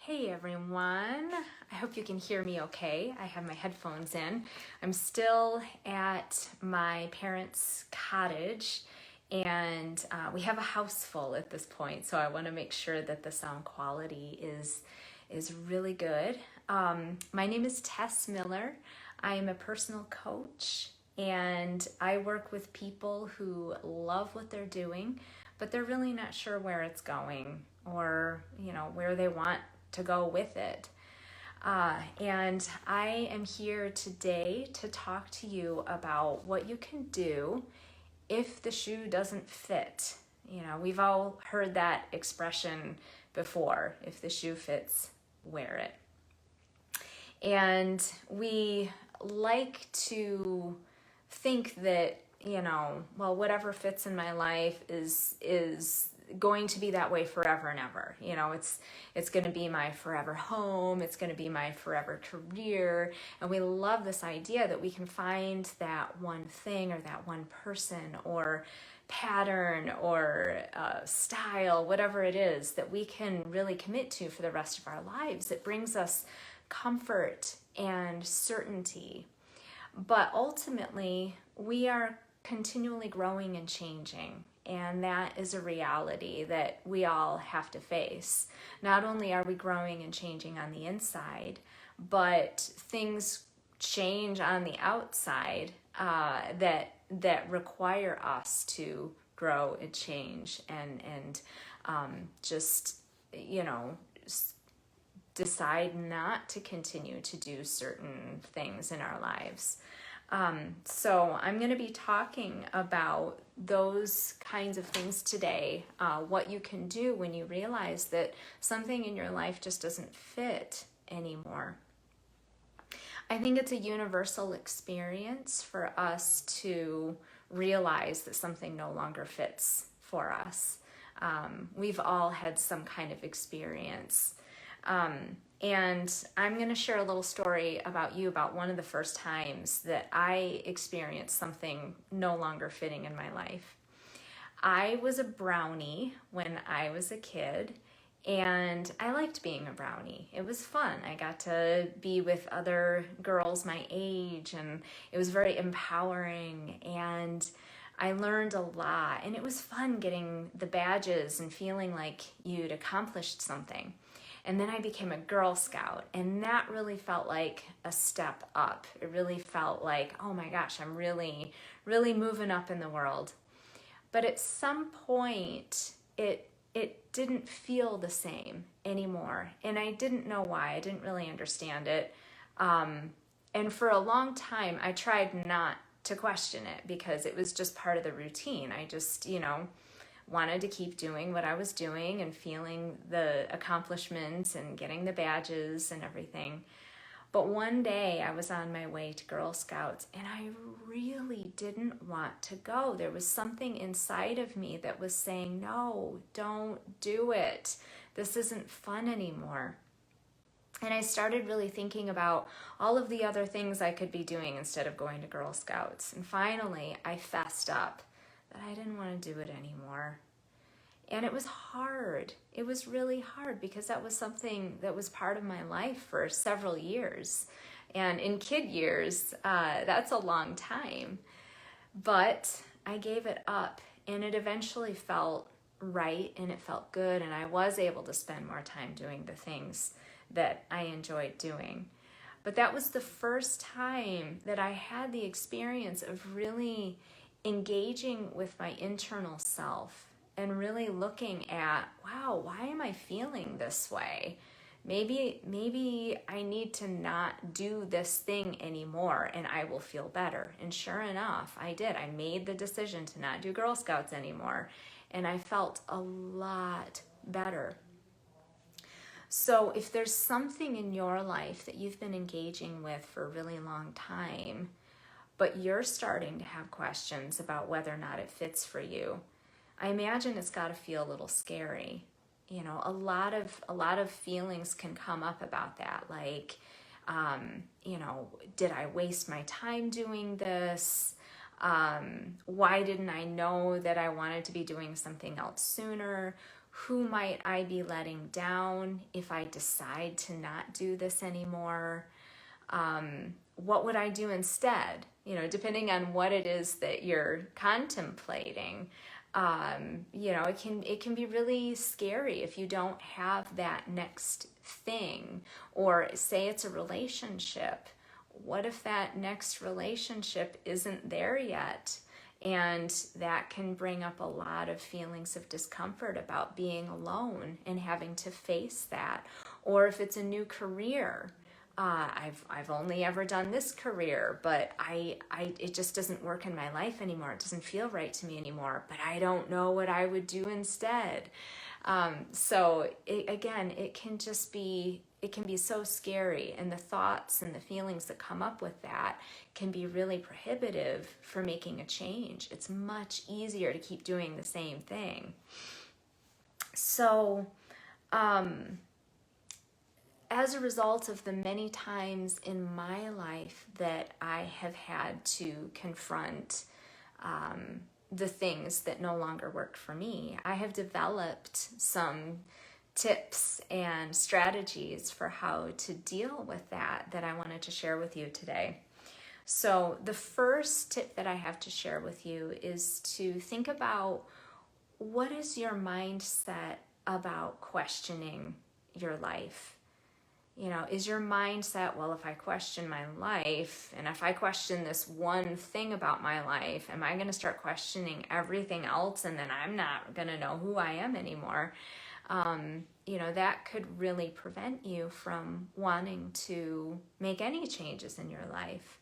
Hey everyone, I hope you can hear me okay. I have my headphones in. I'm still at my parents' cottage and we have a house full at this point, so I want to make sure that the sound quality is really good. My name is Tess Miller. I am a personal coach and I work with people who love what they're doing, but they're really not sure where it's going or where they want to go with it. And I am here today to talk to you about what you can do if the shoe doesn't fit. We've all heard that expression before: if the shoe fits, wear it. And we like to think that, whatever fits in my life is going to be that way forever and ever. It's going to be my forever home. It's going to be my forever career. And we love this idea that we can find that one thing or that one person or pattern or style, whatever it is, that we can really commit to for the rest of our lives. It brings us comfort and certainty. But ultimately, we are continually growing and changing. And that is a reality that we all have to face. Not only are we growing and changing on the inside, but things change on the outside that require us to grow and change and decide not to continue to do certain things in our lives. So I'm going to be talking about those kinds of things today, what you can do when you realize that something in your life just doesn't fit anymore. I think it's a universal experience for us to realize that something no longer fits for us. We've all had some kind of experience. And I'm going to share a little story about one of the first times that I experienced something no longer fitting in my life. I was a brownie when I was a kid, and I liked being a brownie. It was fun. I got to be with other girls my age, and it was very empowering, and I learned a lot, and it was fun getting the badges and feeling like you'd accomplished something. And then I became a Girl Scout, and that really felt like a step up. It really felt like, oh my gosh, I'm really, really moving up in the world. But at some point, it didn't feel the same anymore, and I didn't know why. I didn't really understand it. And for a long time, I tried not to question it because it was just part of the routine. I just, wanted to keep doing what I was doing and feeling the accomplishments and getting the badges and everything. But one day I was on my way to Girl Scouts and I really didn't want to go. There was something inside of me that was saying, no, don't do it. This isn't fun anymore. And I started really thinking about all of the other things I could be doing instead of going to Girl Scouts. And finally, I fessed up that I didn't want to do it anymore. And it was hard. It was really hard because that was something that was part of my life for several years. And in kid years, that's a long time. But I gave it up, and it eventually felt right and it felt good, and I was able to spend more time doing the things that I enjoyed doing. But that was the first time that I had the experience of really engaging with my internal self and really looking at, wow, why am I feeling this way? Maybe I need to not do this thing anymore and I will feel better. And sure enough, I did. I made the decision to not do Girl Scouts anymore, and I felt a lot better. So if there's something in your life that you've been engaging with for a really long time, but you're starting to have questions about whether or not it fits for you, I imagine it's got to feel a little scary. A lot of feelings can come up about that, like, did I waste my time doing this? Why didn't I know that I wanted to be doing something else sooner? Who might I be letting down if I decide to not do this anymore? What would I do instead? Depending on what it is that you're contemplating, it can be really scary if you don't have that next thing. Or say it's a relationship. What if that next relationship isn't there yet? And that can bring up a lot of feelings of discomfort about being alone and having to face that. Or if it's a new career, I've only ever done this career, but it just doesn't work in my life anymore. It doesn't feel right to me anymore, but I don't know what I would do instead. It can be so scary, and the thoughts and the feelings that come up with that can be really prohibitive for making a change. It's much easier to keep doing the same thing. So, as a result of the many times in my life that I have had to confront the things that no longer work for me, I have developed some tips and strategies for how to deal with that I wanted to share with you today. So the first tip that I have to share with you is to think about, what is your mindset about questioning your life? Is your mindset, well, if I question my life, and if I question this one thing about my life, am I going to start questioning everything else, and then I'm not going to know who I am anymore? That could really prevent you from wanting to make any changes in your life.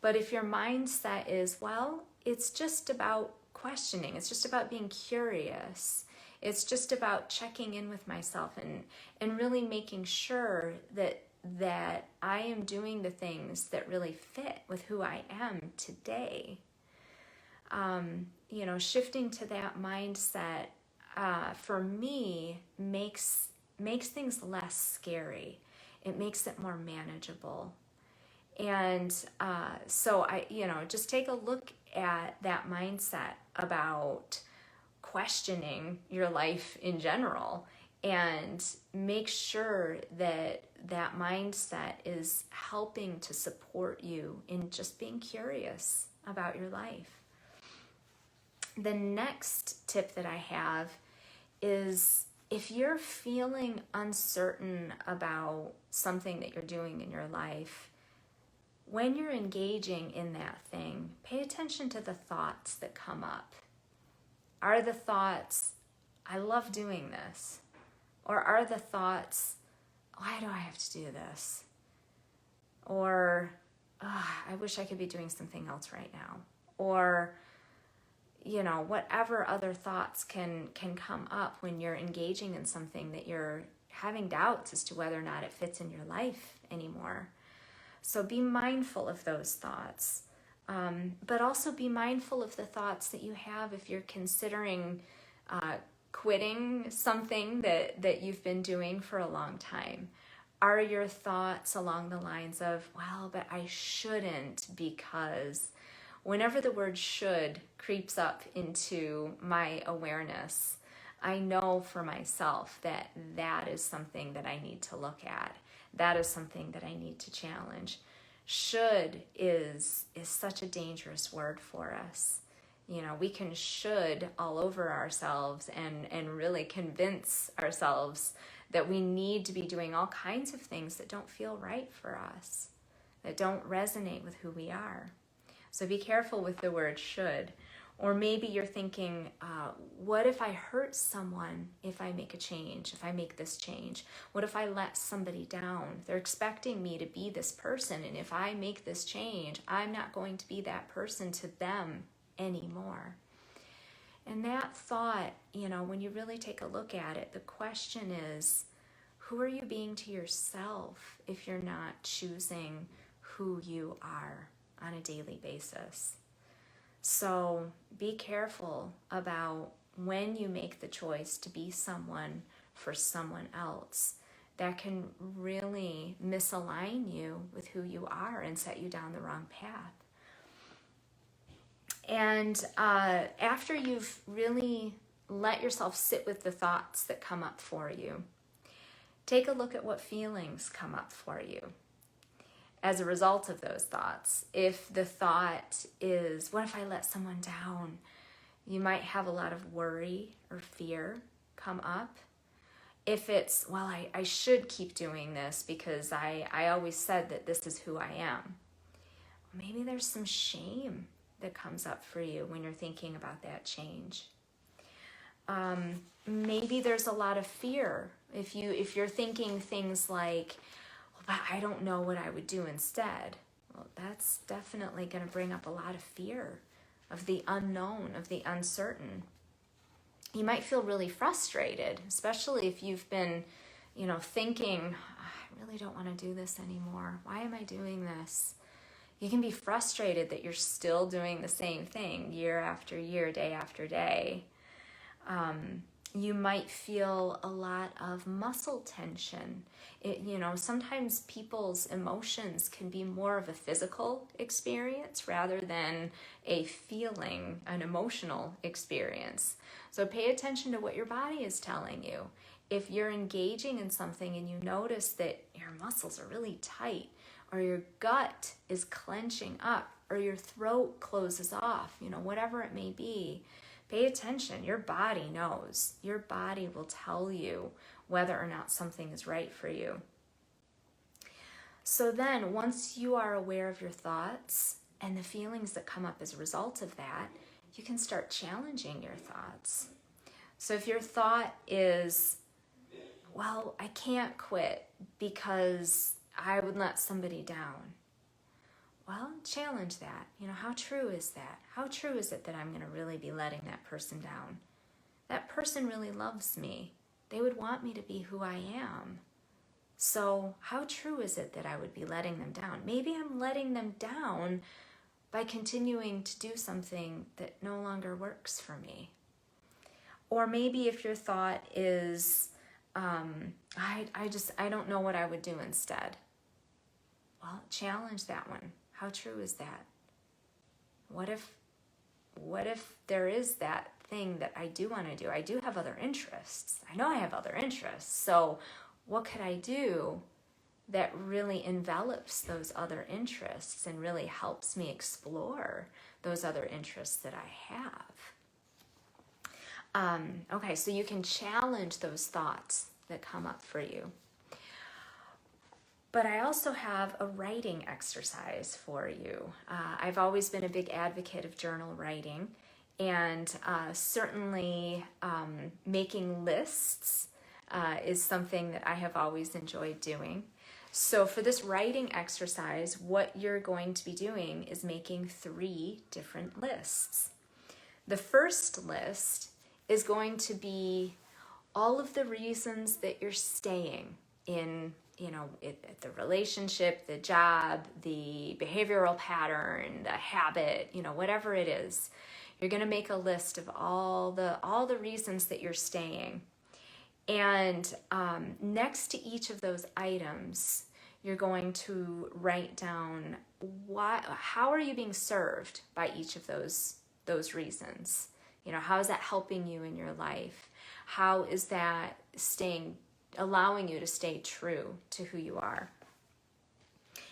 But if your mindset is, well, it's just about questioning, it's just about being curious, it's just about checking in with myself and really making sure that I am doing the things that really fit with who I am today. Shifting to that mindset, for me, makes things less scary. It makes it more manageable. And so just take a look at that mindset about questioning your life in general, and make sure that that mindset is helping to support you in just being curious about your life. The next tip that I have is, if you're feeling uncertain about something that you're doing in your life, when you're engaging in that thing, pay attention to the thoughts that come up. Are the thoughts, I love doing this? Or are the thoughts, why do I have to do this? Or, I wish I could be doing something else right now. Or, whatever other thoughts can come up when you're engaging in something that you're having doubts as to whether or not it fits in your life anymore. So be mindful of those thoughts. But also be mindful of the thoughts that you have if you're considering quitting something that you've been doing for a long time. Are your thoughts along the lines of, well, but I shouldn't, because whenever the word should creeps up into my awareness, I know for myself that that is something that I need to look at. That is something that I need to challenge. Should is such a dangerous word for us. We can should all over ourselves and really convince ourselves that we need to be doing all kinds of things that don't feel right for us, that don't resonate with who we are. So be careful with the word should. Or maybe you're thinking, what if I hurt someone if I make a change, if I make this change? What if I let somebody down? They're expecting me to be this person, and if I make this change, I'm not going to be that person to them anymore. And that thought, when you really take a look at it, the question is, who are you being to yourself if you're not choosing who you are on a daily basis? So be careful about when you make the choice to be someone for someone else. That can really misalign you with who you are and set you down the wrong path. And after you've really let yourself sit with the thoughts that come up for you, take a look at what feelings come up for you as a result of those thoughts. If the thought is, what if I let someone down? You might have a lot of worry or fear come up. If it's, well, I should keep doing this because I always said that this is who I am. Maybe there's some shame that comes up for you when you're thinking about that change. Maybe there's a lot of fear. If you're thinking things like, well, but I don't know what I would do instead. Well, that's definitely going to bring up a lot of fear of the unknown, of the uncertain. You might feel really frustrated, especially if you've been, thinking, I really don't want to do this anymore. Why am I doing this? You can be frustrated that you're still doing the same thing year after year, day after day. You might feel a lot of muscle tension. Sometimes people's emotions can be more of a physical experience rather than a feeling, an emotional experience. So pay attention to what your body is telling you. If you're engaging in something and you notice that your muscles are really tight, or your gut is clenching up, or your throat closes off, whatever it may be, pay attention. Your body knows. Your body will tell you whether or not something is right for you. So then, once you are aware of your thoughts and the feelings that come up as a result of that, you can start challenging your thoughts. So if your thought is, well, I can't quit because I would let somebody down. Well, challenge that. How true is that? How true is it that I'm going to really be letting that person down? That person really loves me. They would want me to be who I am. So how true is it that I would be letting them down? Maybe I'm letting them down by continuing to do something that no longer works for me. Or maybe if your thought is, I don't know what I would do instead. Well, challenge that one. How true is that? What if there is that thing that I do want to do? I do have other interests. I know I have other interests. So what could I do that really envelops those other interests and really helps me explore those other interests that I have? Okay, so you can challenge those thoughts that come up for you. But I also have a writing exercise for you. I've always been a big advocate of journal writing, and certainly making lists is something that I have always enjoyed doing. So for this writing exercise, what you're going to be doing is making 3 different lists. The first list is going to be all of the reasons that you're staying in the relationship, the job, the behavioral pattern, the habit, whatever it is. You're going to make a list of all the reasons that you're staying. And next to each of those items, you're going to write down how are you being served by each of those reasons? How is that helping you in your life? How is that allowing you to stay true to who you are?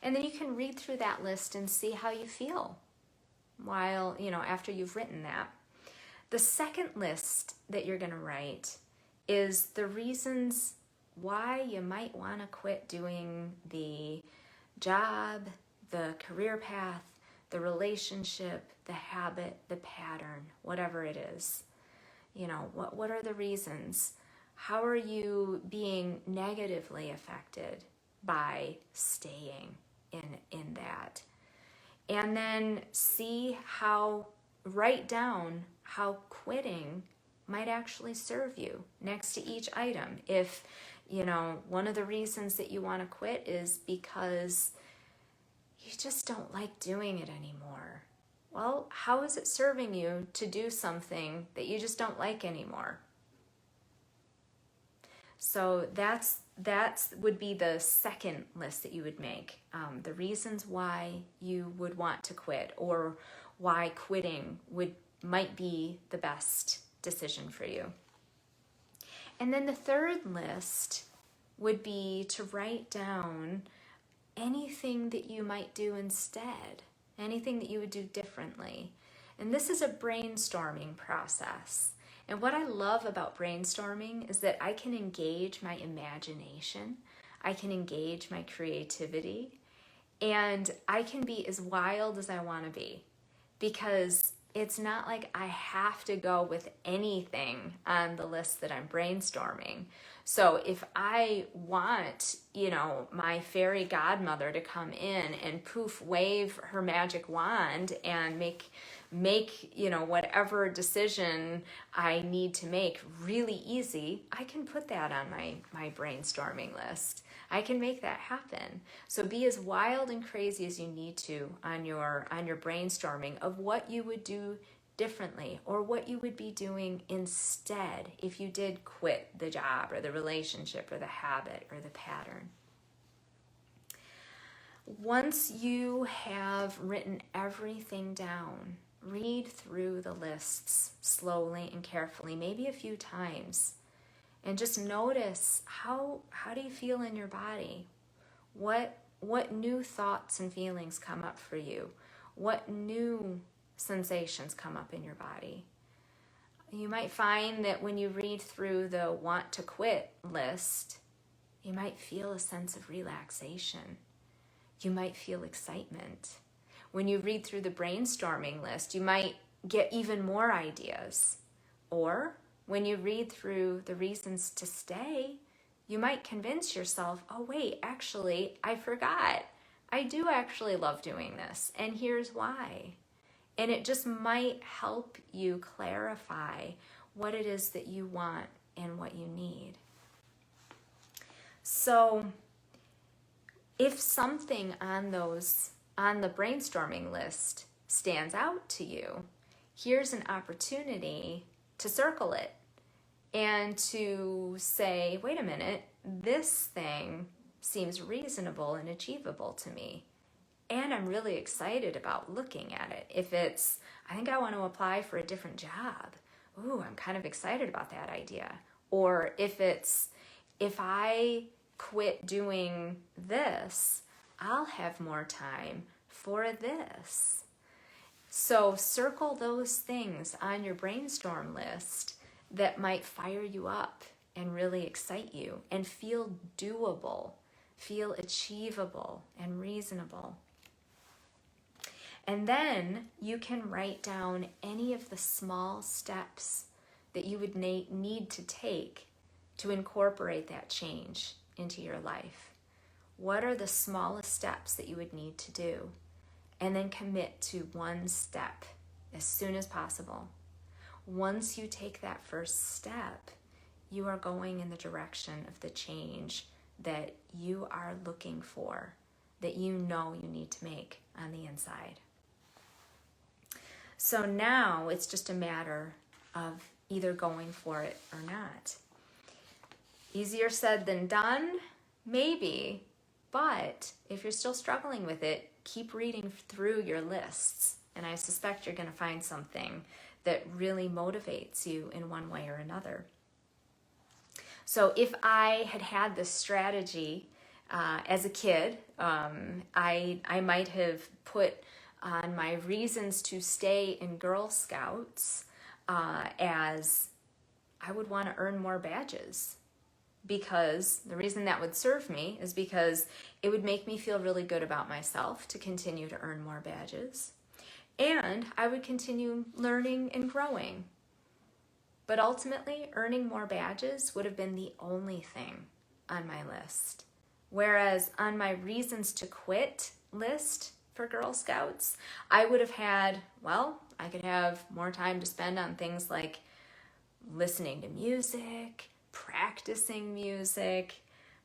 And then you can read through that list and see how you feel while, after you've written that. The second list that you're going to write is the reasons why you might want to quit doing the job, the career path, the relationship, the habit, the pattern, whatever it is. What are the reasons? How are you being negatively affected by staying in that? And then write down how quitting might actually serve you next to each item. If, one of the reasons that you want to quit is because you just don't like doing it anymore. Well, how is it serving you to do something that you just don't like anymore? So that would be the second list that you would make. The reasons why you would want to quit, or why quitting might be the best decision for you. And then the third list would be to write down anything that you might do instead, anything that you would do differently. And this is a brainstorming process. And what I love about brainstorming is that I can engage my imagination, I can engage my creativity, and I can be as wild as I want to be, because it's not like I have to go with anything on the list that I'm brainstorming. So if I want, my fairy godmother to come in and poof, wave her magic wand and make whatever decision I need to make really easy, I can put that on my brainstorming list. I can make that happen. So be as wild and crazy as you need to on your brainstorming of what you would do differently, or what you would be doing instead if you did quit the job or the relationship or the habit or the pattern. Once you have written everything down, read through the lists slowly and carefully, maybe a few times, and just notice how do you feel in your body? What new thoughts and feelings come up for you? What new sensations come up in your body? You might find that when you read through the want to quit list, you might feel a sense of relaxation. You might feel excitement. When you read through the brainstorming list, you might get even more ideas. Or when you read through the reasons to stay, you might convince yourself, oh wait, actually, I forgot. I do actually love doing this, and here's why. And it just might help you clarify what it is that you want and what you need. So if something on the brainstorming list stands out to you, here's an opportunity to circle it and to say, wait a minute, this thing seems reasonable and achievable to me. And I'm really excited about looking at it. If it's, I think I want to apply for a different job. Ooh, I'm kind of excited about that idea. Or if it's, if I quit doing this, I'll have more time for this. So circle those things on your brainstorm list that might fire you up and really excite you and feel doable, feel achievable and reasonable. And then you can write down any of the small steps that you would need to take to incorporate that change into your life. What are the smallest steps that you would need to do? And then commit to one step as soon as possible. Once you take that first step, you are going in the direction of the change that you are looking for, that you know you need to make on the inside. So now it's just a matter of either going for it or not. Easier said than done, maybe, but if you're still struggling with it, keep reading through your lists, and I suspect you're going to find something that really motivates you in one way or another. So if I had this strategy as a kid, I might have put on my reasons to stay in Girl Scouts as I would want to earn more badges, because the reason that would serve me is because it would make me feel really good about myself to continue to earn more badges, and I would continue learning and growing. But ultimately, earning more badges would have been the only thing on my list. Whereas on my reasons to quit list for Girl Scouts, I would have had, I could have more time to spend on things like listening to music, practicing music,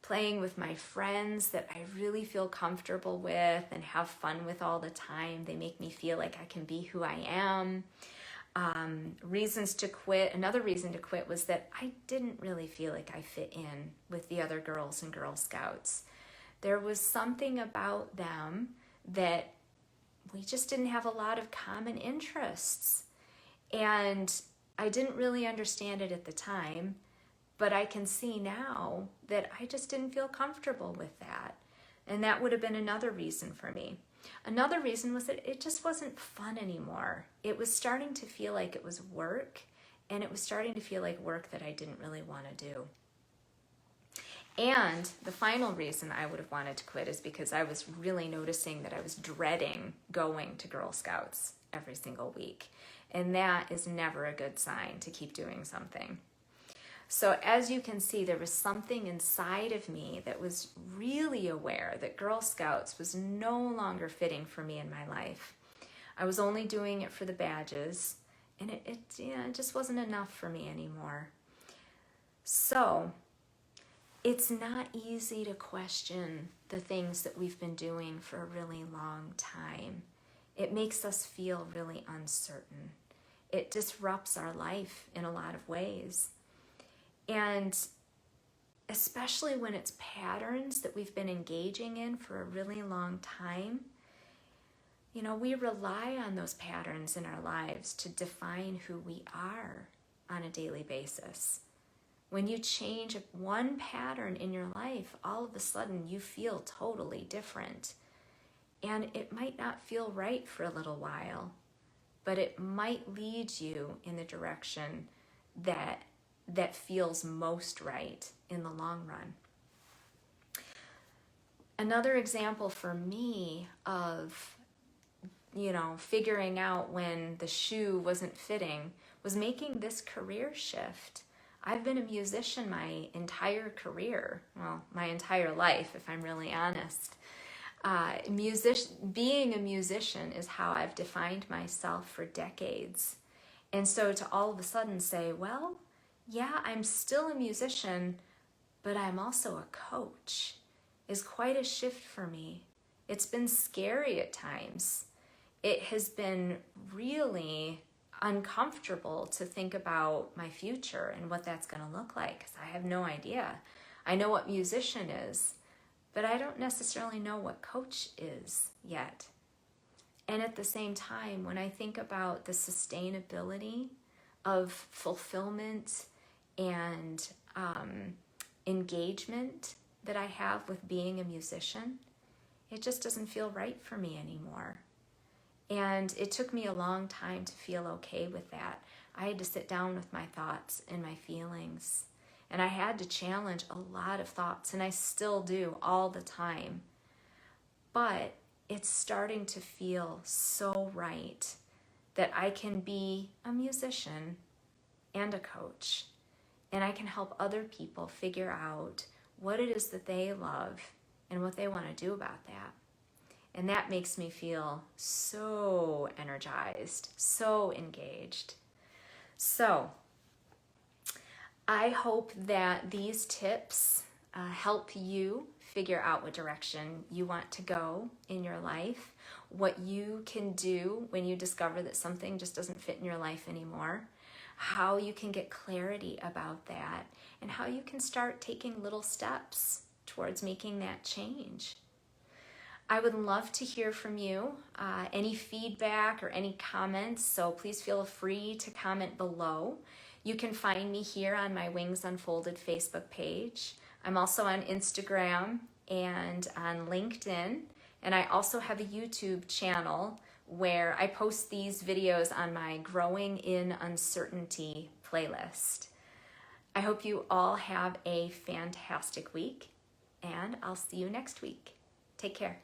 playing with my friends that I really feel comfortable with and have fun with all the time. They make me feel like I can be who I am. Reasons to quit. Another reason to quit was that I didn't really feel like I fit in with the other girls in Girl Scouts. There was something about them that we just didn't have a lot of common interests. And I didn't really understand it at the time, but I can see now that I just didn't feel comfortable with that. And that would have been another reason for me. Another reason was that it just wasn't fun anymore. It was starting to feel like it was work, and it was starting to feel like work that I didn't really want to do. And the final reason I would have wanted to quit is because I was really noticing that I was dreading going to Girl Scouts every single week. And that is never a good sign to keep doing something. So as you can see, there was something inside of me that was really aware that Girl Scouts was no longer fitting for me in my life. I was only doing it for the badges, and it just wasn't enough for me anymore. So it's not easy to question the things that we've been doing for a really long time. It makes us feel really uncertain. It disrupts our life in a lot of ways. And especially when it's patterns that we've been engaging in for a really long time, we rely on those patterns in our lives to define who we are on a daily basis. When you change one pattern in your life, all of a sudden you feel totally different. And it might not feel right for a little while, but it might lead you in the direction that feels most right in the long run. Another example for me of, figuring out when the shoe wasn't fitting was making this career shift. I've been a musician my entire career, well, my entire life, if I'm really honest. Being a musician is how I've defined myself for decades. And so to all of a sudden say, well, yeah, I'm still a musician, but I'm also a coach, is quite a shift for me. It's been scary at times. It has been really uncomfortable to think about my future and what that's going to look like, because I have no idea. I know what musician is, but I don't necessarily know what coach is yet. And at the same time, when I think about the sustainability of fulfillment and engagement that I have with being a musician, it just doesn't feel right for me anymore. And it took me a long time to feel okay with that. I had to sit down with my thoughts and my feelings, and I had to challenge a lot of thoughts, and I still do all the time. But it's starting to feel so right that I can be a musician and a coach, and I can help other people figure out what it is that they love and what they want to do about that. And that makes me feel so energized, so engaged. So I hope that these tips help you figure out what direction you want to go in your life, what you can do when you discover that something just doesn't fit in your life anymore, how you can get clarity about that, and how you can start taking little steps towards making that change. I would love to hear from you, any feedback or any comments, so please feel free to comment below. You can find me here on my Wings Unfolded Facebook page. I'm also on Instagram and on LinkedIn, and I also have a YouTube channel where I post these videos on my Growing in Uncertainty playlist. I hope you all have a fantastic week, and I'll see you next week. Take care.